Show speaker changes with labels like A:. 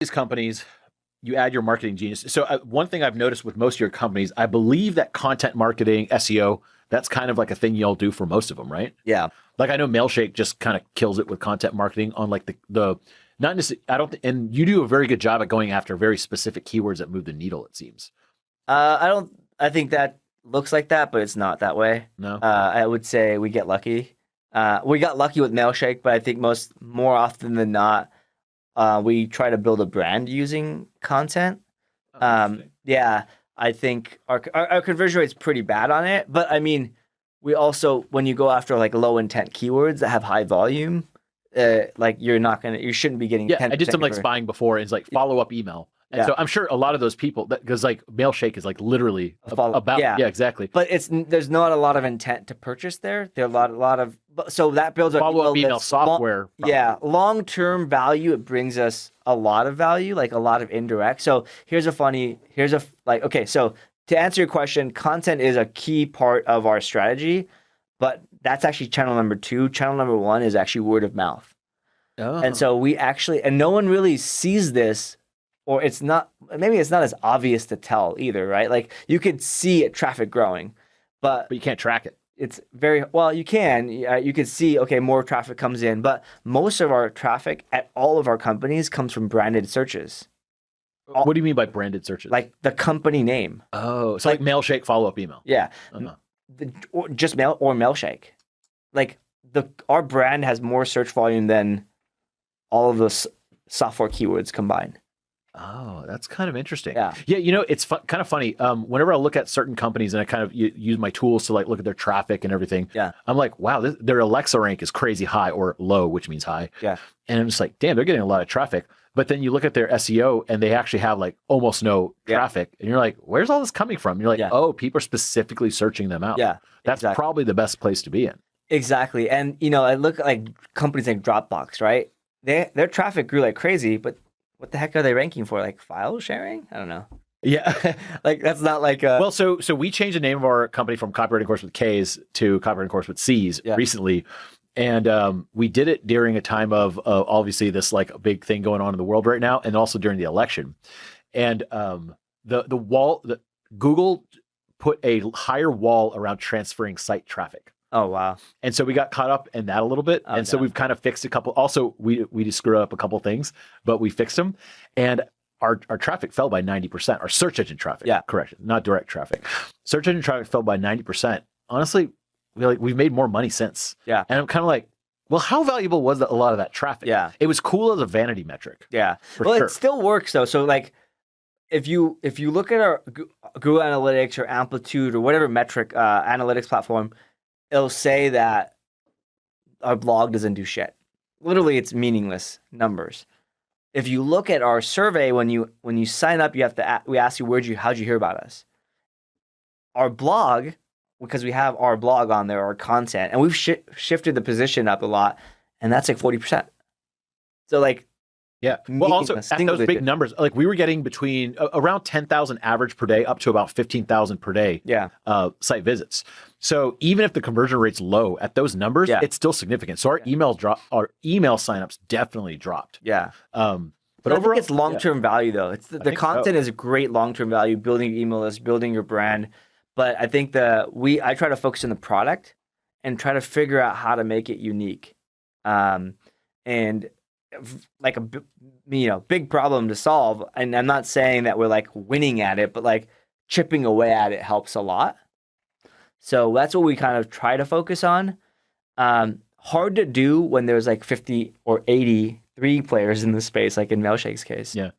A: these companies, you add your marketing genius. So one thing I've noticed with most of your companies, I believe that content marketing, SEO, that's kind of like a thing y'all do for most of them, right?
B: Yeah.
A: Like I know Mailshake just kind of kills it with content marketing on like the not necessarily, I don't, and you do a very good job at going after very specific keywords that move the needle, it seems.
B: I think that looks like that, but it's not that way.
A: No.
B: I would say we get lucky. We got lucky with Mailshake, but I think more often than not, we try to build a brand using content. Yeah, I think our conversion rate's pretty bad on it, but I mean, we also, when you go after like low intent keywords that have high volume, like you shouldn't be getting.
A: Yeah, I did some like spying before, and it's like follow up email. And so I'm sure a lot of those people, because like Mailshake is like literally about, yeah, exactly.
B: But there's not a lot of intent to purchase there. There are a lot of, so that builds a
A: follow up email software.
B: Yeah, long term value. It brings us a lot of value, like a lot of indirect. So okay. So to answer your question, content is a key part of our strategy, but that's actually channel number 2. Channel number 1 is actually word of mouth. Oh. And so and no one really sees this. Or maybe it's not as obvious to tell either, right? Like you could see traffic growing, but
A: you can't track it.
B: It's you can. You could see, okay, more traffic comes in, but most of our traffic at all of our companies comes from branded searches.
A: What do you mean by branded searches?
B: Like the company name.
A: Oh, so like Mailshake follow-up email.
B: Yeah. Or just Mailshake. Like our brand has more search volume than all of the software keywords combined.
A: Oh, that's kind of interesting.
B: Yeah.
A: Yeah, it's kind of funny. Whenever I look at certain companies and I kind of use my tools to like look at their traffic and everything,
B: yeah,
A: I'm like, wow, their Alexa rank is crazy high or low, which means high.
B: Yeah.
A: And I'm just like, damn, they're getting a lot of traffic. But then you look at their SEO and they actually have like almost no traffic. And you're like, where's all this coming from? And you're like, oh, people are specifically searching them out.
B: Yeah.
A: That's probably the best place to be in.
B: Exactly. And, I look at like companies like Dropbox, right? Their traffic grew like crazy, but what the heck are they ranking for? Like file sharing? I don't know.
A: Yeah.
B: Like that's not like
A: well, so we changed the name of our company from Copywriting Course with K's to Copywriting Course with C's recently. And we did it during a time of obviously this like big thing going on in the world right now, and also during the election. And Google put a higher wall around transferring site traffic.
B: Oh, wow.
A: And so we got caught up in that a little bit. Okay. And so we've kind of fixed a couple. Also, we just screwed up a couple things, but we fixed them. And our traffic fell by 90%. Our search engine traffic. Yeah. Correction. Not direct traffic. Search engine traffic fell by 90%. Honestly, we've made more money since. Yeah. And I'm kind of like, well, how valuable was a lot of that traffic? Yeah. It was cool as a vanity metric.
B: Yeah. Well, sure. It still works though. So like, if you look at our Google Analytics or Amplitude or whatever metric analytics platform, it'll say that our blog doesn't do shit. Literally, it's meaningless numbers. If you look at our survey, when you sign up, we ask you how'd you hear about us. Our blog, because we have our blog on there, our content, and we've shifted the position up a lot, and that's like 40%. So like,
A: yeah. Well, also at those big numbers, like we were getting between around 10,000 average per day up to about 15,000 per day. Yeah. Site visits. So even if the conversion rate's low at those numbers, it's still significant. So our email signups definitely dropped. Yeah. But
B: overall, I think it's long-term value though. It's the content is a great long-term value, building your email list, building your brand. But I think I try to focus on the product and try to figure out how to make it unique. And like a big problem to solve, and I'm not saying that we're like winning at it, but like chipping away at it helps a lot. So that's what we kind of try to focus on. Hard to do when there's like 50 or 83 players in the space, like in Mailshake's case.
A: Yeah.